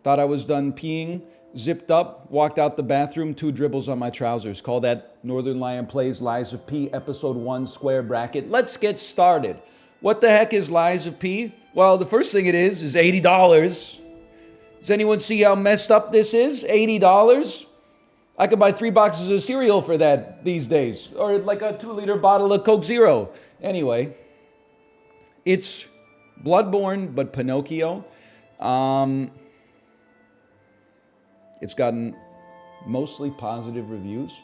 Thought I was done peeing, zipped up, walked out the bathroom, 2 dribbles on my trousers. Call that Northern Lion Plays Lies of P, Episode 1, square bracket. Let's get started. What the heck is Lies of P? Well, the first thing it is $80. Does anyone see how messed up this is? $80? I could buy 3 boxes of cereal for that these days. Or like a 2-liter bottle of Coke Zero. Anyway, it's Bloodborne, but Pinocchio. It's gotten mostly positive reviews,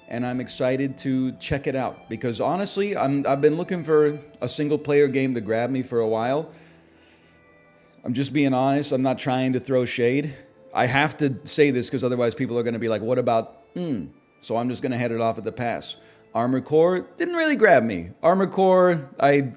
and I'm excited to check it out because honestly, I've been looking for a single-player game to grab me for a while. I'm just being honest. I'm not trying to throw shade. I have to say this because otherwise people are going to be like, what about, So I'm just going to head it off at the pass. Armored Core didn't really grab me. Armored Core, I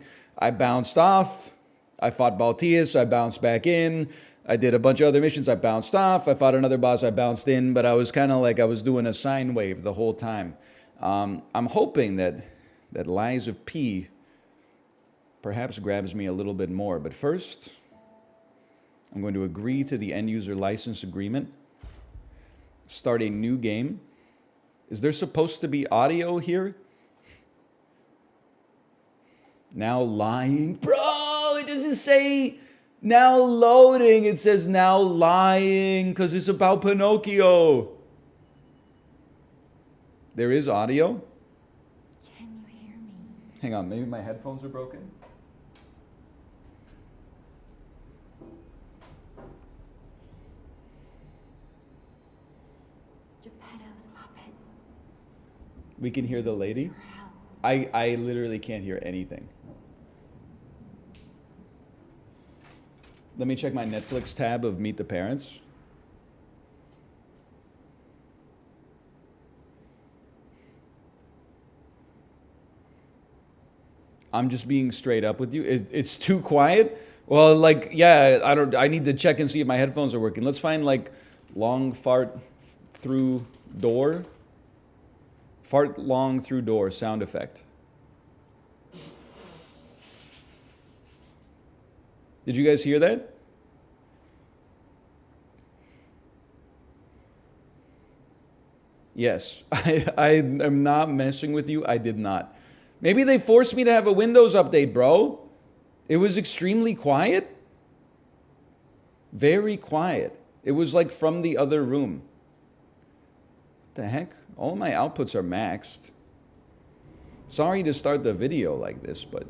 bounced off. I fought Baltius. I bounced back in. I did a bunch of other missions. I bounced off. I fought another boss. I bounced in. But I was kind of like I was doing a sine wave the whole time. I'm hoping that Lies of P perhaps grabs me a little bit more. But first, I'm going to agree to the end-user license agreement. Start a new game. Is there supposed to be audio here? Now lying. Bro, it doesn't say now loading. It says now lying because it's about Pinocchio. There is audio? Can you hear me? Hang on, maybe my headphones are broken. Geppetto's puppet. We can hear the lady? I literally can't hear anything. Let me check my Netflix tab of Meet the Parents. I'm just being straight up with you. It's too quiet. Well, like, yeah, I need to check and see if my headphones are working. Let's find like long fart through door. Fart long through door sound effect. Did you guys hear that? Yes, I am not messing with you. I did not. Maybe they forced me to have a Windows update, bro. It was extremely quiet. Very quiet. It was like from the other room. What the heck? All of my outputs are maxed. Sorry to start the video like this, but...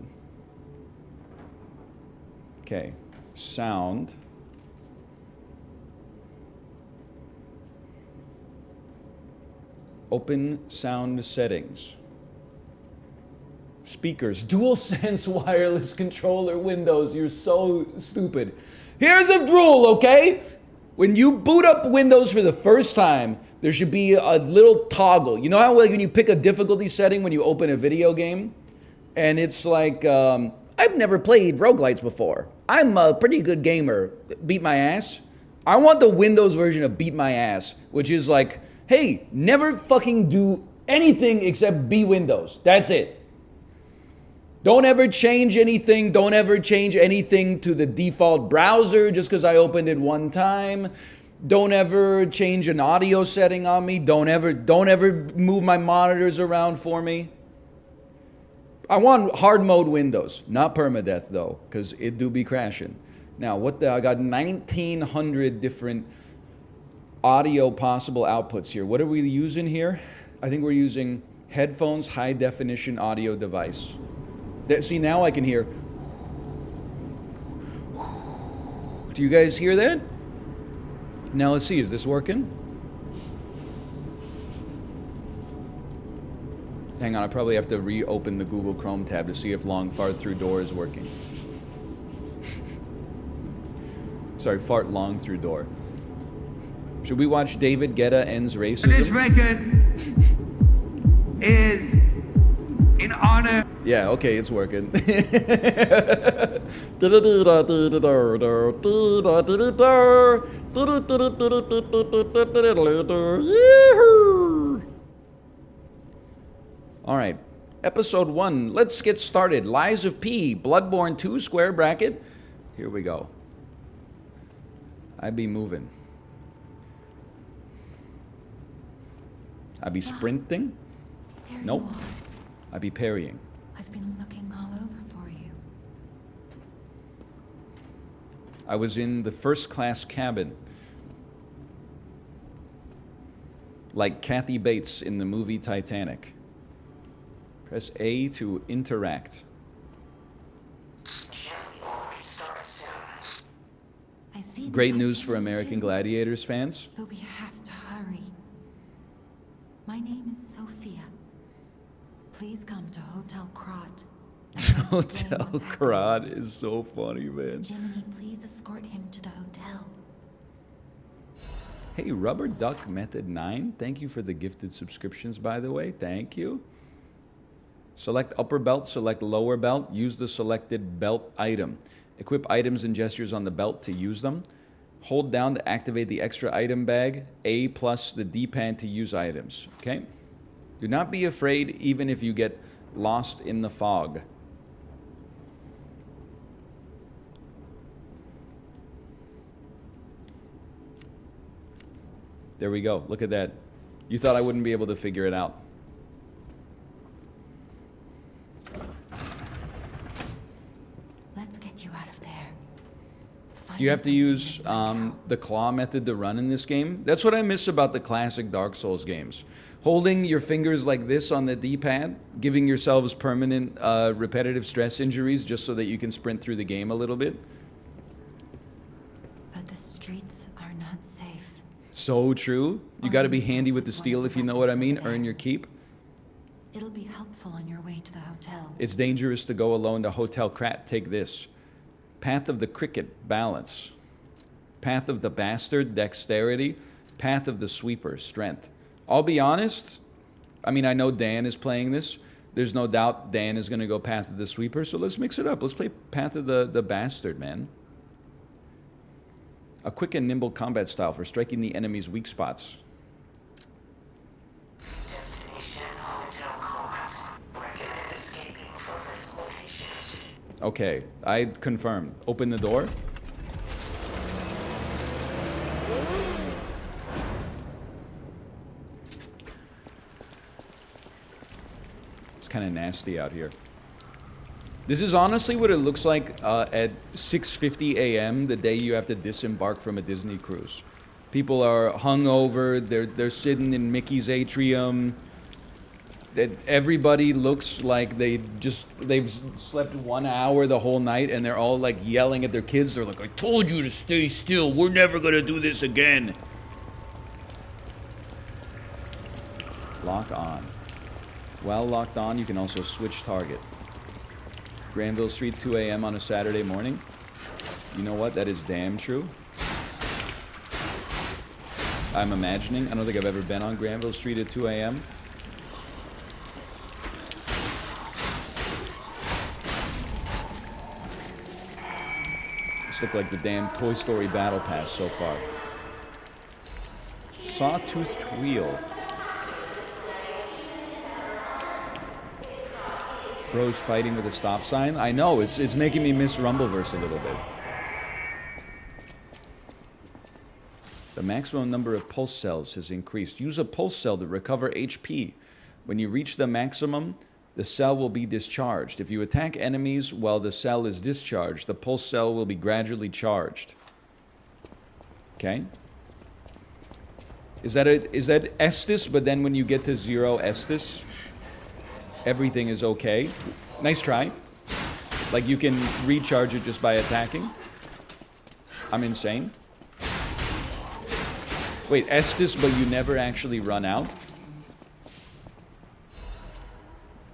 Okay, sound. Open sound settings. Speakers, DualSense wireless controller Windows. You're so stupid. Here's a rule, okay? When you boot up Windows for the first time, there should be a little toggle. You know how like when you pick a difficulty setting when you open a video game? And it's like, I've never played roguelites before. I'm a pretty good gamer. Beat my ass. I want the Windows version of Beat My Ass, which is like, hey, never fucking do anything except be Windows. That's it. Don't ever change anything. Don't ever change anything to the default browser just because I opened it one time. Don't ever change an audio setting on me. Don't ever move my monitors around for me. I want hard mode Windows, not permadeath though, because it do be crashing. Now, I got 1,900 different audio possible outputs here. What are we using here? I think we're using headphones, high definition audio device. See, now I can hear. Do you guys hear that? Now let's see, is this working? Hang on, I probably have to reopen the Google Chrome tab to see if long fart through door is working. Sorry, fart long through door. Should we watch David Guetta Ends Racism? This record is in honor. Yeah, okay, it's working. All right, episode 1. Let's get started. Lies of P, Bloodborne 2, square bracket. Here we go. I'd be moving. I'd be sprinting. There Nope. you are. I'd be parrying. I've been looking all over for you. I was in the first class cabin. Like Kathy Bates in the movie Titanic. Press A to interact. I see. Great the news for function American too, Gladiators fans. But we have to hurry. My name is Sophia. Please come to Hotel Crot. Hotel Crot is so funny, man. Jiminy, please escort him to the hotel. Hey, Rubber Duck Method 9, thank you for the gifted subscriptions, by the way. Thank you. Select upper belt, select lower belt, use the selected belt item. Equip items and gestures on the belt to use them. Hold down to activate the extra item bag. A plus the D-pad to use items, okay? Do not be afraid even if you get lost in the fog. There we go. Look at that. You thought I wouldn't be able to figure it out. Let's get you out of there. Do you have to use the claw method to run in this game? That's what I miss about the classic Dark Souls games. Holding your fingers like this on the D-pad, giving yourselves permanent repetitive stress injuries just so that you can sprint through the game a little bit. But the streets are not safe. So true. You got to be handy with the steel if you know what I mean. Earn your keep. It'll be helpful on your way to the hotel. It's dangerous to go alone to Hotel Krat. Take this. Path of the Cricket, balance. Path of the Bastard, dexterity. Path of the Sweeper, strength. I'll be honest. I mean, I know Dan is playing this. There's no doubt Dan is going to go Path of the Sweeper, so let's mix it up. Let's play Path of the Bastard, man. A quick and nimble combat style for striking the enemy's weak spots. Destination Hotel Court. Recommend escaping from this location. Okay, I confirmed. Open the door. It's kind of nasty out here. This is honestly what it looks like at 6:50 a.m. the day you have to disembark from a Disney cruise. People are hungover. They're sitting in Mickey's atrium. That everybody looks like they've slept 1 hour the whole night, and they're all like yelling at their kids. They're like, "I told you to stay still. We're never gonna do this again." Lock on. While locked on, you can also switch target. Granville Street, 2 a.m. on a Saturday morning. You know what? That is damn true. I'm imagining. I don't think I've ever been on Granville Street at 2 a.m. This looked like the damn Toy Story Battle Pass so far. Sawtoothed Wheel. Bros fighting with a stop sign. I know, it's making me miss Rumbleverse a little bit. The maximum number of pulse cells has increased. Use a pulse cell to recover HP. When you reach the maximum, the cell will be discharged. If you attack enemies while the cell is discharged, the pulse cell will be gradually charged. Okay? Is that Estus, but then when you get to 0 Estus, everything is okay? Nice try. Like you can recharge it just by attacking? I'm insane. Wait, Estus, but you never actually run out?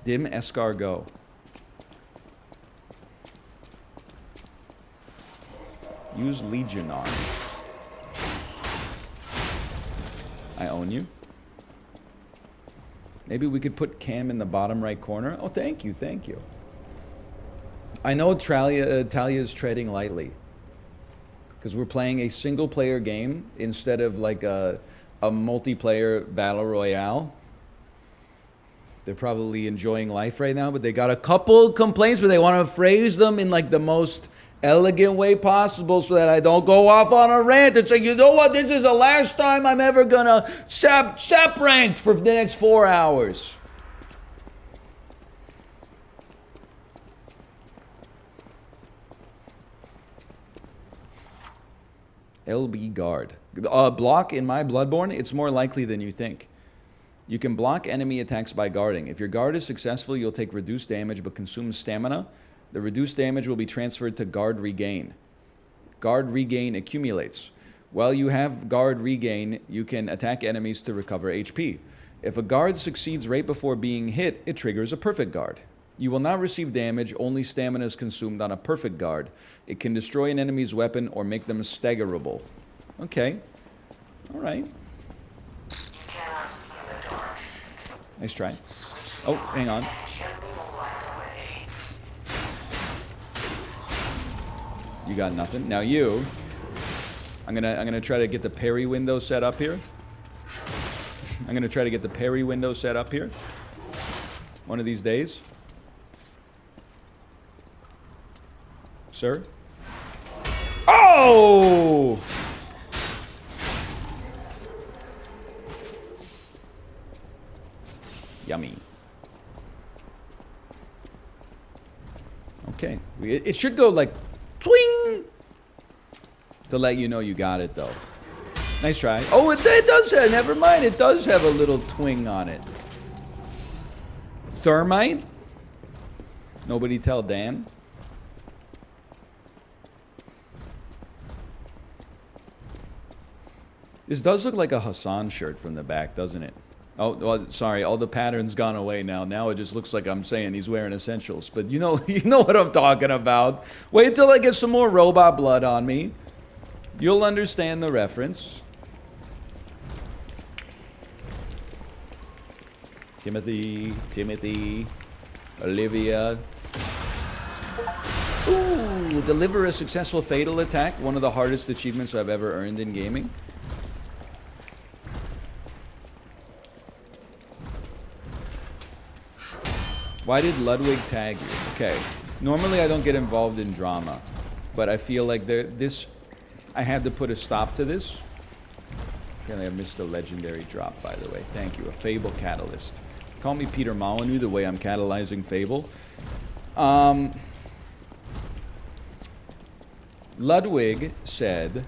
Dim escargot. Use Legionar. I own you. Maybe we could put Cam in the bottom right corner. Oh, thank you, thank you. I know Talia's treading lightly. Because we're playing a single-player game instead of like a multiplayer battle royale. They're probably enjoying life right now, but they got a couple complaints, but they want to phrase them in like the most elegant way possible so that I don't go off on a rant and say, you know what, this is the last time I'm ever gonna sap ranked for the next 4 hours. LB guard. Block in my Bloodborne, it's more likely than you think. You can block enemy attacks by guarding. If your guard is successful, you'll take reduced damage but consume stamina. The reduced damage will be transferred to guard regain. Guard regain accumulates. While you have guard regain, you can attack enemies to recover HP. If a guard succeeds right before being hit, it triggers a perfect guard. You will not receive damage, only stamina is consumed on a perfect guard. It can destroy an enemy's weapon or make them staggerable. Okay. Alright. You cannot see in the dark. Nice try. Oh, hang on. Gently light away. You got nothing. Now you. I'm gonna try to get the parry window set up here. I'm gonna try to get the parry window set up here. One of these days. Sir? Oh! Yummy. Okay. It should go like twing to let you know you got it though. Nice try. Oh, it does have, never mind. It does have a little twing on it. Thermite? Nobody tell Dan? This does look like a Hassan shirt from the back, doesn't it? Oh, well, sorry, all the pattern's gone away now. Now it just looks like I'm saying he's wearing essentials. But you know what I'm talking about. Wait till I get some more robot blood on me. You'll understand the reference. Timothy, Olivia. Ooh, deliver a successful fatal attack. One of the hardest achievements I've ever earned in gaming. Why did Ludwig tag you? Okay. Normally I don't get involved in drama, but I feel like I had to put a stop to this. Apparently I missed a legendary drop, by the way. Thank you. A Fable catalyst. Call me Peter Molyneux the way I'm catalyzing Fable. Ludwig said,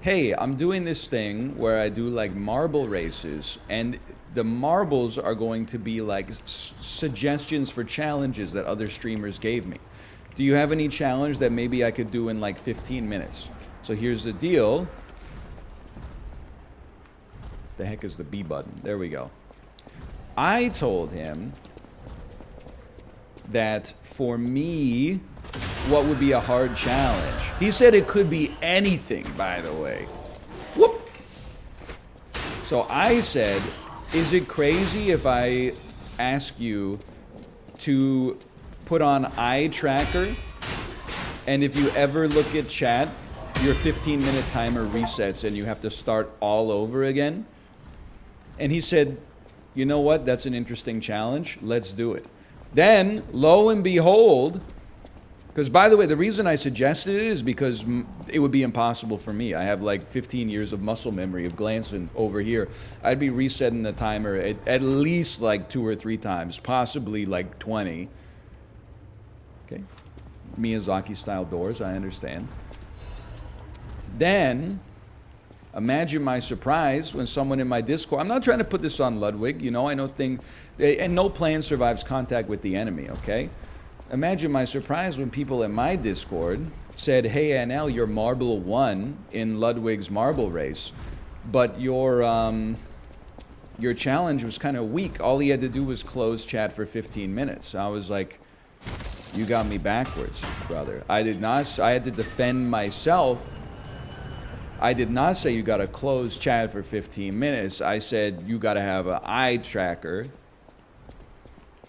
hey, I'm doing this thing where I do like marble races, and the marbles are going to be like suggestions for challenges that other streamers gave me. Do you have any challenge that maybe I could do in like 15 minutes? So here's the deal. The heck is the B button? There we go. I told him that for me, what would be a hard challenge? He said it could be anything, by the way. Whoop! So I said, is it crazy if I ask you to put on eye tracker, and if you ever look at chat, your 15-minute timer resets and you have to start all over again? And he said, you know what? That's an interesting challenge. Let's do it. Then, lo and behold, because by the way, the reason I suggested it is because it would be impossible for me. I have like 15 years of muscle memory of glancing over here. I'd be resetting the timer at least like 2 or 3 times, possibly like 20. Okay. Miyazaki style doors, I understand. Then, imagine my surprise when someone in my Discord, I'm not trying to put this on Ludwig, you know, I know and no plan survives contact with the enemy, okay? Imagine my surprise when people in my Discord said, hey, NL, you're Marble 1 in Ludwig's Marble Race, but your challenge was kind of weak. All he had to do was close chat for 15 minutes. I was like, you got me backwards, brother. I had to defend myself. I did not say you got to close chat for 15 minutes. I said you got to have an eye tracker,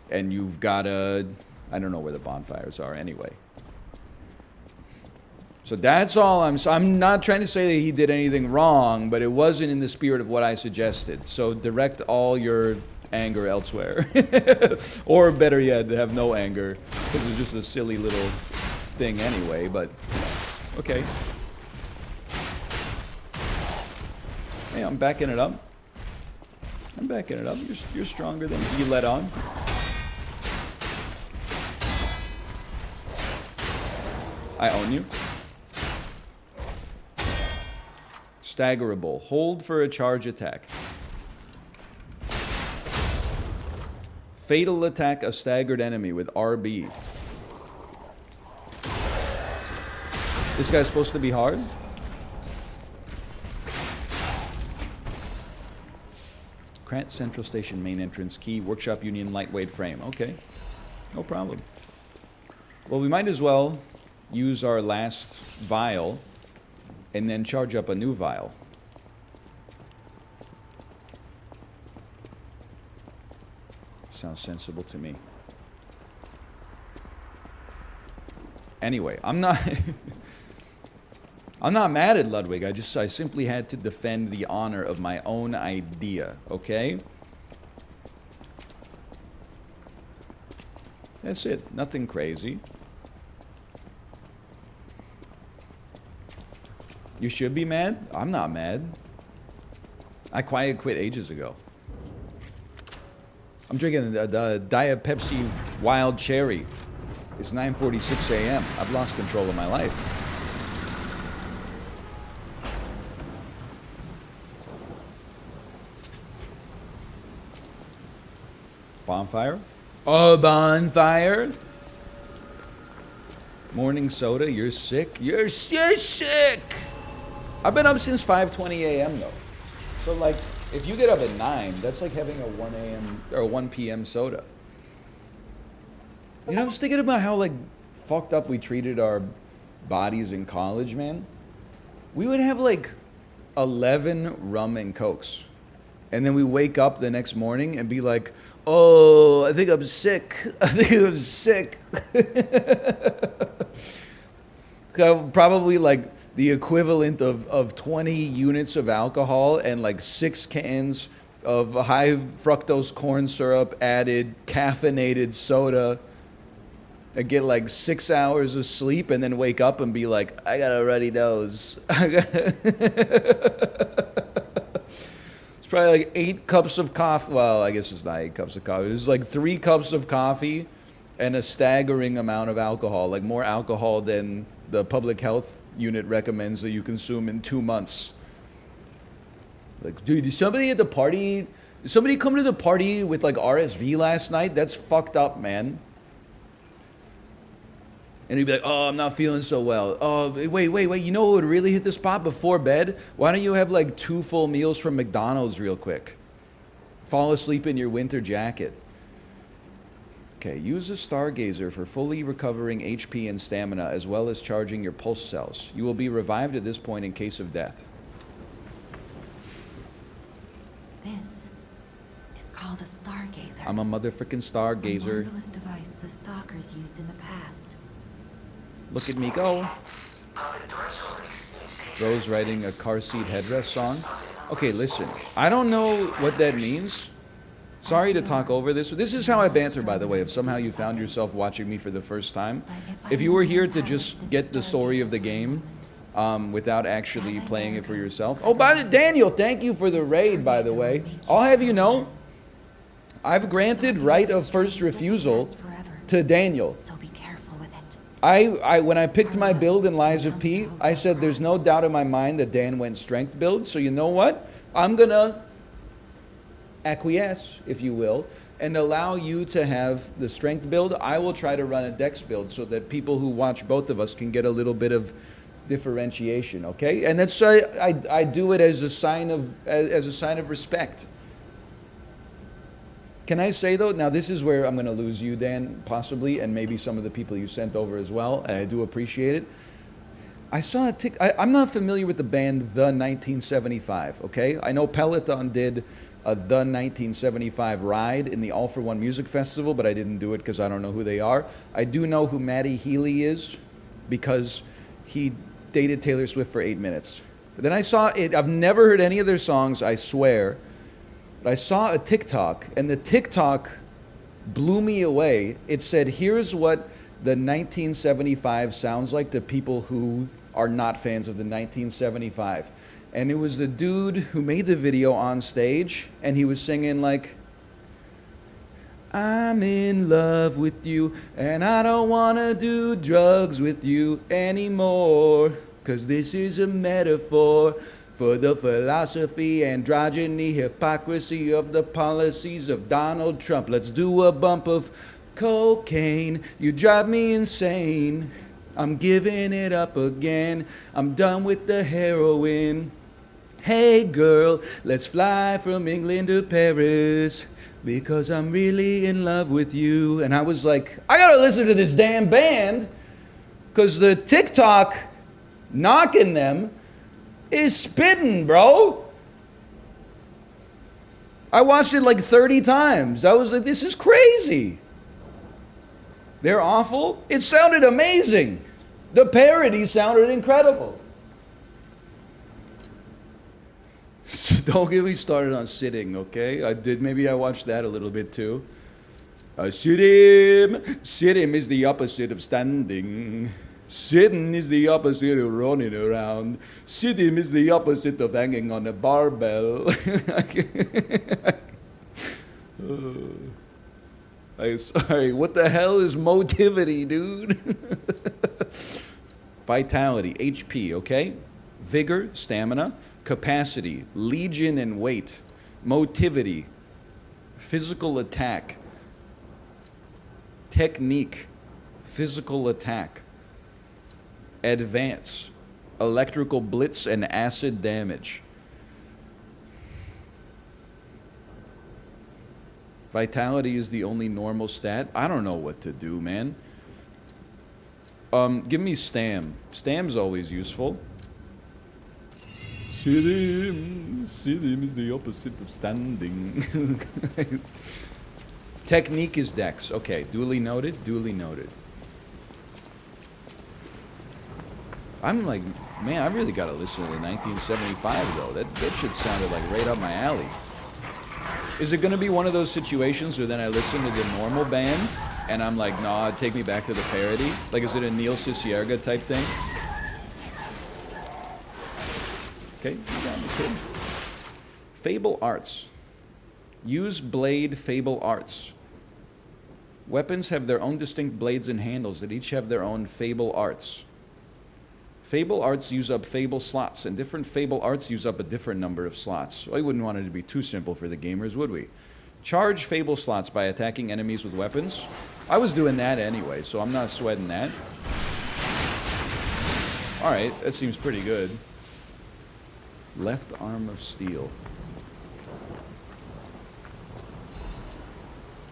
and you've got to... I don't know where the bonfires are anyway. So that's all I'm not trying to say that he did anything wrong, but it wasn't in the spirit of what I suggested. So direct all your anger elsewhere. Or better yet, have no anger, because it's just a silly little thing anyway, but okay. Hey, I'm backing it up. I'm backing it up. You're stronger than you let on. I own you. Staggerable. Hold for a charge attack. Fatal attack a staggered enemy with RB. This guy's supposed to be hard? Krant Central Station main entrance key, Workshop Union lightweight frame. Okay, no problem. Well, we might as well use our last vial and then charge up a new vial. Sounds sensible to me. Anyway, I'm not I'm not mad at Ludwig. I simply had to defend the honor of my own idea, okay? That's it. Nothing crazy. You should be mad? I'm not mad. I quiet quit ages ago. I'm drinking the Diet Pepsi Wild Cherry. It's 9:46 a.m. I've lost control of my life. Bonfire? A bonfire? Morning soda, you're sick? You're sick! I've been up since 5:20 a.m. though. So like, if you get up at 9, that's like having a 1 a.m. or 1 p.m. soda. You know, I was thinking about how like fucked up we treated our bodies in college, man. We would have like 11 rum and cokes. And then we wake up the next morning and be like, oh, I think I'm sick. I think I'm sick. Probably like the equivalent of 20 units of alcohol and like 6 cans of high fructose corn syrup added caffeinated soda. And get like 6 hours of sleep and then wake up and be like, I got a runny nose. It's probably like 8 cups of coffee. Well, I guess it's not 8 cups of coffee. It's like 3 cups of coffee and a staggering amount of alcohol. Like more alcohol than the public health unit recommends that you consume in 2 months. Like, dude, did somebody at the party, did somebody come to the party with like RSV last night? That's fucked up, man. And he'd be like, oh, I'm not feeling so well. Oh, wait. You know what would really hit the spot before bed? Why don't you have like 2 full meals from McDonald's real quick? Fall asleep in your winter jacket. Okay, use a stargazer for fully recovering HP and stamina as well as charging your pulse cells. You will be revived at this point in case of death. This is called a stargazer. I'm a motherfucking A stargazer. marvelous device the stalkers used in the past. Look at me go. Rose writing a car seat headrest song. Okay, listen. I don't know what that means. Sorry to talk over this. This is how I banter, by the way, if somehow you found yourself watching me for the first time. If you were here to just get the story of the game without actually playing it for yourself. Oh, Daniel, thank you for the raid, by the way. I'll have you know, I've granted right of first refusal to Daniel. So be careful with it. When I picked my build in Lies of P, I said there's no doubt in my mind that Dan went strength build, so you know what? I'm gonna acquiesce, if you will, and allow you to have the strength build. I will try to run a dex build so that people who watch both of us can get a little bit of differentiation, okay? And that's I do it as a sign of respect. Can I say though, now this is where I'm going to lose you, Dan, possibly, and maybe some of the people you sent over as well, and I do appreciate it. I saw I'm not familiar with the band The 1975, okay? I know Peloton did a The 1975 ride in the All for One Music Festival, but I didn't do it because I don't know who they are. I do know who Matty Healy is because he dated Taylor Swift for 8 minutes. But then I saw it, I've never heard any of their songs, I swear. But I saw a TikTok, and the TikTok blew me away. It said, here's what the 1975 sounds like to people who are not fans of the 1975. And it was the dude who made the video on stage, and he was singing like, I'm in love with you, and I don't wanna do drugs with you anymore, 'cause this is a metaphor for the philosophy, androgyny, hypocrisy of the policies of Donald Trump. Let's do a bump of cocaine, you drive me insane. I'm giving it up again, I'm done with the heroin. Hey girl, let's fly from England to Paris, because I'm really in love with you. And I was like, I gotta listen to this damn band, because the TikTok knocking them is spitting, bro. I watched it like 30 times. I was like, this is crazy. They're awful. It sounded amazing. The parody sounded incredible. So don't get me started on sitting, okay? Maybe I watched that a little bit too. Sitting. Sitting is the opposite of standing. Sitting is the opposite of running around. Sitting is the opposite of hanging on a barbell. I'm sorry, what the hell is motivity, dude? Vitality, HP, okay? Vigor, stamina. Capacity, legion and weight. Motivity, physical attack. Technique, physical attack. Advance, electrical blitz and acid damage. Vitality is the only normal stat. I don't know what to do, man. Give me stam. Stam's always useful. Sitting is the opposite of standing. Technique is dex. Okay, duly noted, duly noted. I'm like, man, I really gotta listen to the 1975 though. That shit sounded like right up my alley. Is it gonna be one of those situations where then I listen to the normal band and I'm like, nah, take me back to the parody? Like, is it a Neil Cicierga type thing? Okay, you got me, kid. Fable arts. Use blade Fable arts. Weapons have their own distinct blades and handles that each have their own Fable arts. Fable arts use up Fable slots, and different Fable arts use up a different number of slots. Well, we wouldn't want it to be too simple for the gamers, would we? Charge Fable slots by attacking enemies with weapons. I was doing that anyway, so I'm not sweating that. Alright, that seems pretty good. Left arm of steel.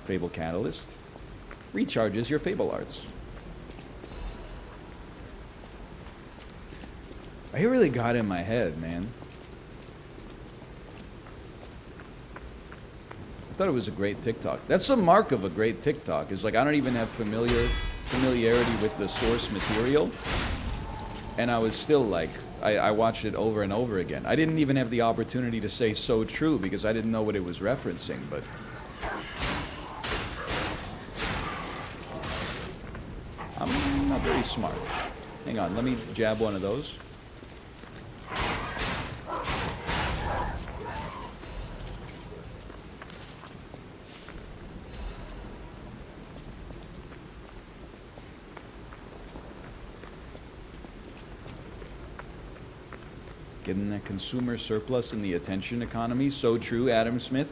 Fable catalyst. Recharges your Fable arts. I really got in my head, man. I thought it was a great TikTok. That's the mark of a great TikTok. Is like I don't even have familiarity with the source material, and I was still like, I watched it over and over again. I didn't even have the opportunity to say "so true" because I didn't know what it was referencing. But I'm not very smart. Hang on, let me jab one of those. Getting that consumer surplus in the attention economy. So true, Adam Smith.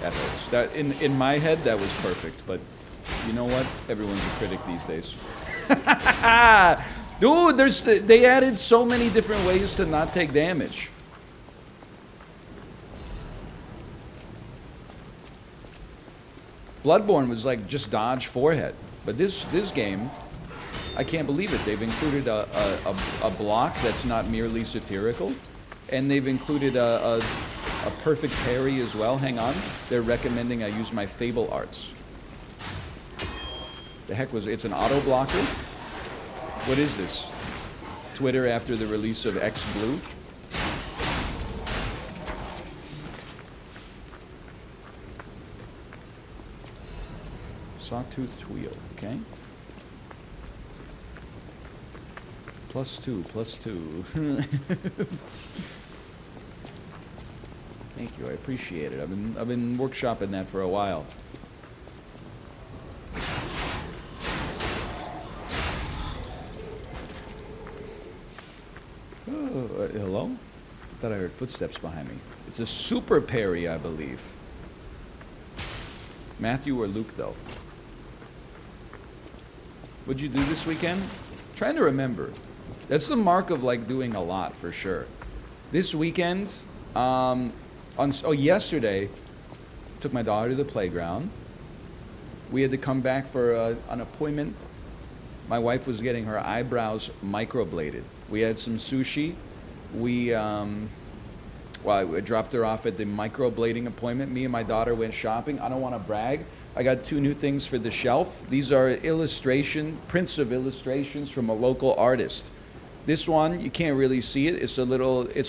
That hurts. That, in my head, that was perfect. But you know what? Everyone's a critic these days. Dude, they added so many different ways to not take damage. Bloodborne was like just dodge forehead. But this game, I can't believe it. They've included a block that's not merely satirical, and they've included a perfect parry as well. Hang on. They're recommending I use my Fable arts. The heck was it? It's an auto blocker? What is this? Twitter after the release of X Blue? Sawtoothed wheel, okay. +2, +2. Thank you, I appreciate it. I've been workshopping that for a while. Hello? I thought I heard footsteps behind me. It's a super parry, I believe. Matthew or Luke, though. What'd you do this weekend? Trying to remember. That's the mark of like doing a lot for sure. This weekend, yesterday, took my daughter to the playground. We had to come back for an appointment. My wife was getting her eyebrows microbladed. We had some sushi. I dropped her off at the microblading appointment. Me and my daughter went shopping. I don't want to brag. I got 2 new things for the shelf. These are prints of illustrations from a local artist. This one, you can't really see it. It's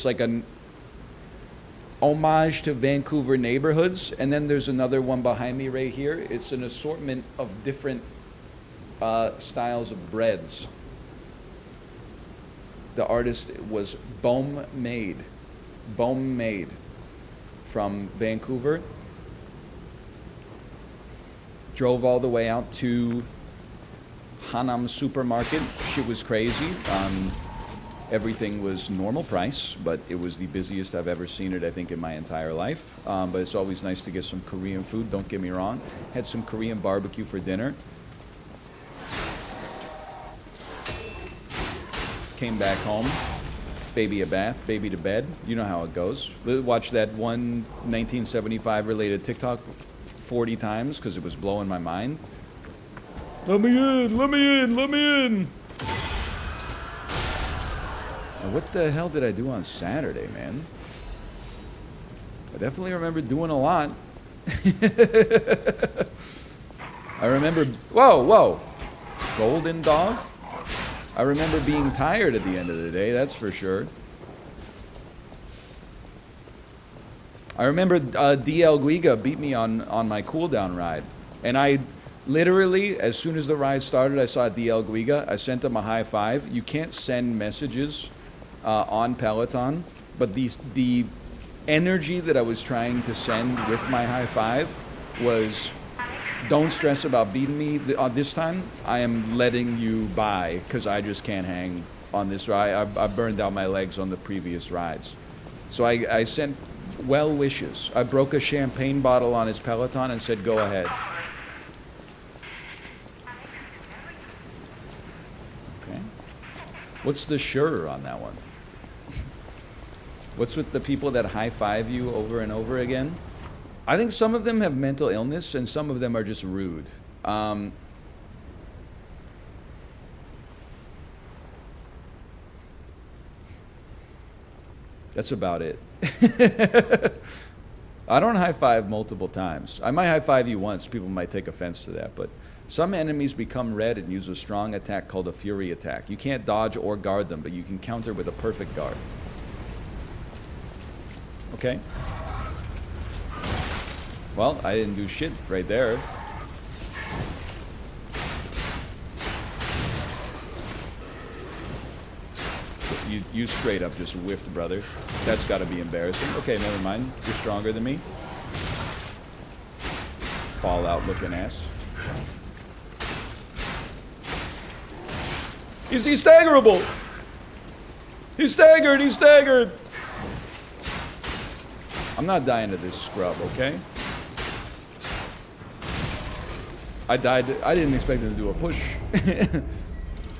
like an homage to Vancouver neighborhoods. And then there's another one behind me right here. It's an assortment of different styles of breads. The artist was Bohm Made from Vancouver. Drove all the way out to Hanam Supermarket. Shit was crazy. Everything was normal price, but it was the busiest I've ever seen it, I think, in my entire life. But it's always nice to get some Korean food, don't get me wrong. Had some Korean barbecue for dinner. Came back home, baby a bath, baby to bed. You know how it goes. Watched that one 1975 related TikTok 40 times because it was blowing my mind. Let me in, let me in, let me in. Now, what the hell did I do on Saturday, man? I definitely remember doing a lot. I remember, whoa, golden dog? I remember being tired at the end of the day, that's for sure. I remember DL Guiga beat me on my cooldown ride. And I literally, as soon as the ride started, I saw DL Guiga. I sent him a high five. You can't send messages on Peloton, but the energy that I was trying to send with my high five was, don't stress about beating me this time. I am letting you by because I just can't hang on this ride. I burned out my legs on the previous rides. So I sent well wishes. I broke a champagne bottle on his Peloton and said, go ahead. Okay. What's the sure on that one? What's with the people that high-five you over and over again? I think some of them have mental illness and some of them are just rude. That's about it. I don't high-five multiple times. I might high-five you once. People might take offense to that. But some enemies become red and use a strong attack called a fury attack. You can't dodge or guard them, but you can counter with a perfect guard. Okay? Well, I didn't do shit right there. You straight up just whiffed, brother. That's got to be embarrassing. Okay, never mind. You're stronger than me. Fallout looking ass. Is he staggerable? He's staggered, he's staggered. I'm not dying to this scrub, okay? I died. I didn't expect him to do a push.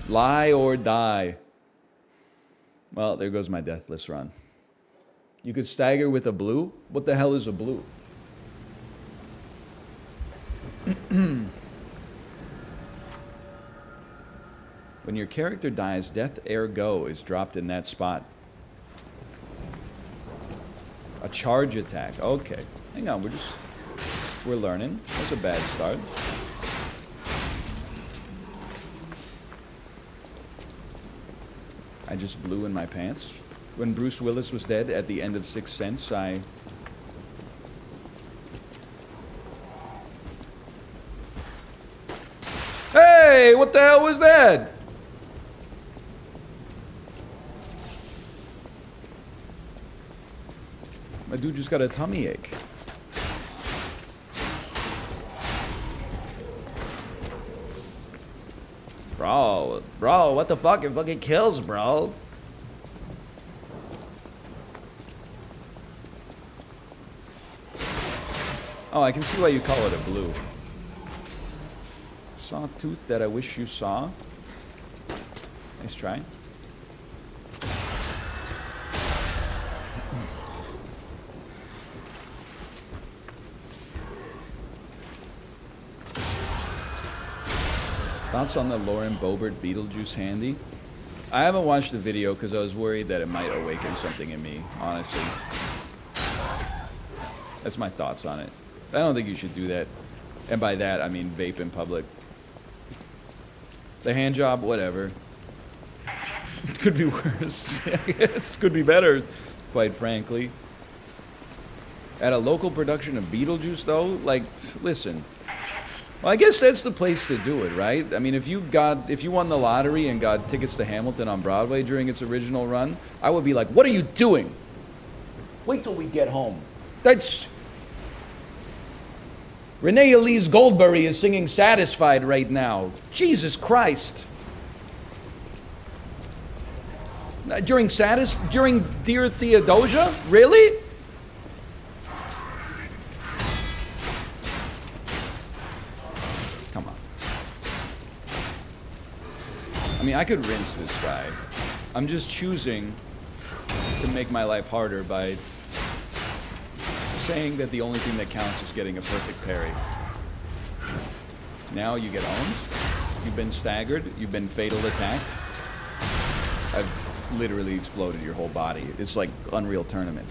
Lie or die. Well, there goes my deathless run. You could stagger with a blue? What the hell is a blue? When your character dies, death ergo is dropped in that spot. A charge attack. Okay. Hang on, we're learning. That's a bad start. I just blew in my pants. When Bruce Willis was dead at the end of Sixth Sense, Hey, what the hell was that? My dude just got a tummy ache. Bro, what the fuck? It fucking kills, bro. Oh, I can see why you call it a blue. Sawtooth that I wish you saw. Nice try. Thoughts on the Lauren Boebert Beetlejuice handy? I haven't watched the video because I was worried that it might awaken something in me, honestly. That's my thoughts on it. I don't think you should do that. And by that, I mean vape in public. The hand job, whatever. It could be worse. I guess it could be better, quite frankly. At a local production of Beetlejuice, though, like, listen. Well, I guess that's the place to do it, right? I mean, if you won the lottery and got tickets to Hamilton on Broadway during its original run, I would be like, what are you doing? Wait till we get home. That's... Renee Elise Goldberry is singing Satisfied right now. Jesus Christ. During Dear Theodosia? Really? Come on. I mean, I could rinse this guy. I'm just choosing to make my life harder by saying that the only thing that counts is getting a perfect parry. Now you get owned. You've been staggered. You've been fatal attacked. I've literally exploded your whole body. It's like Unreal Tournament.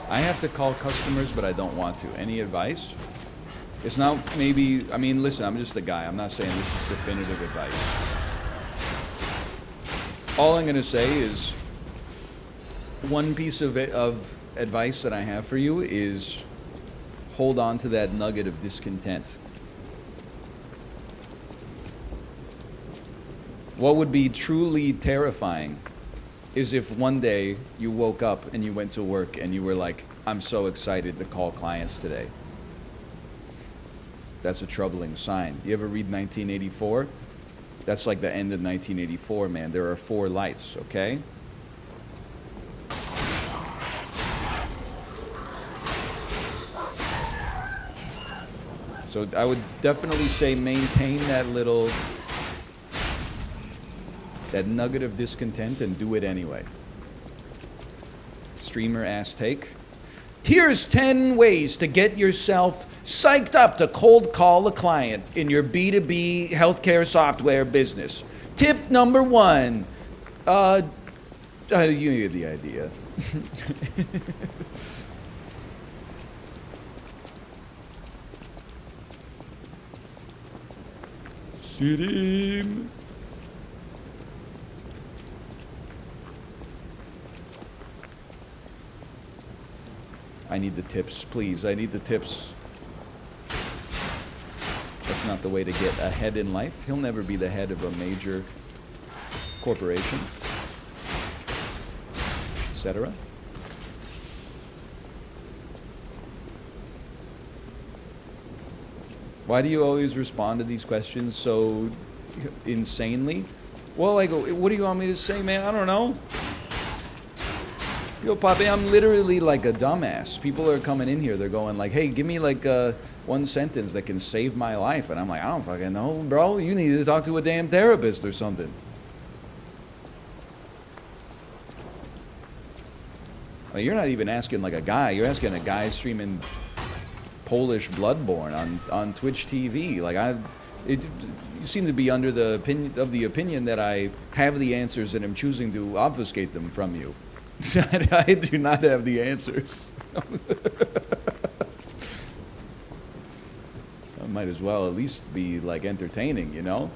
I have to call customers, but I don't want to. Any advice? It's not maybe, I mean, listen, I'm just a guy. I'm not saying this is definitive advice. All I'm going to say is one piece of advice that I have for you is hold on to that nugget of discontent. What would be truly terrifying is if one day you woke up and you went to work and you were like, I'm so excited to call clients today. That's a troubling sign. You ever read 1984? That's like the end of 1984, man. There are 4 lights, okay? So I would definitely say maintain that nugget of discontent and do it anyway. Streamer ass take. Here's 10 ways to get yourself psyched up to cold call a client in your B2B healthcare software business. Tip number 1. You get the idea. Sitting. I need the tips, please. I need the tips. That's not the way to get ahead in life. He'll never be the head of a major corporation, etc. Why do you always respond to these questions so insanely? Well, I go, what do you want me to say, man? I don't know. Yo, Papi, I'm literally like a dumbass. People are coming in here, they're going like, hey, give me like one sentence that can save my life. And I'm like, I don't fucking know, bro. You need to talk to a damn therapist or something. I mean, you're not even asking like a guy. You're asking a guy streaming Polish Bloodborne on Twitch TV. Like, you seem to be under the opinion that I have the answers and am choosing to obfuscate them from you. I do not have the answers. So might as well at least be like entertaining, you know?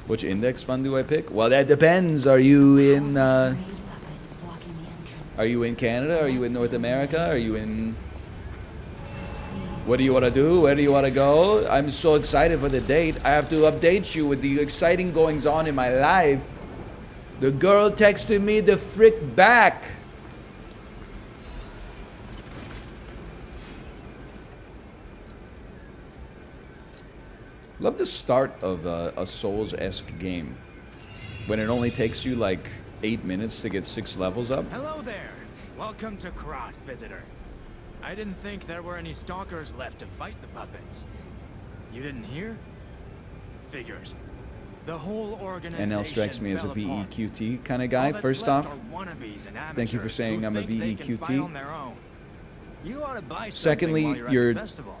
Which index fund do I pick? Well, that depends. Are you in Parade puppet is blocking the entrance. are you in Canada? Are you in North America? Are you in So please, What do you want to do? Where do you want to go? I'm so excited for the date. I have to update you with the exciting goings on in my life. The girl texted me the frick back. Love the start of a Souls-esque game. When it only takes you like 8 minutes to get 6 levels up. Hello there. Welcome to Krot, visitor. I didn't think there were any stalkers left to fight the puppets. You didn't hear? Figures. The whole organization NL strikes me as a fell apart. VEQT kind of guy. All that's First left off, are wannabes and thank you for amateurs saying who I'm a think they can fight VEQT. on their own. You ought to buy something Secondly, while you're at you're the festival.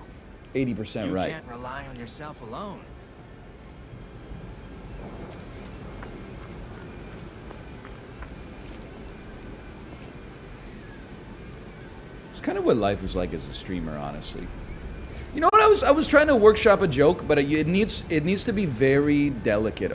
80% You right. can't rely on yourself alone. It's kind of what life is like as a streamer, honestly. You know what? I was trying to workshop a joke, but it needs to be very delicate.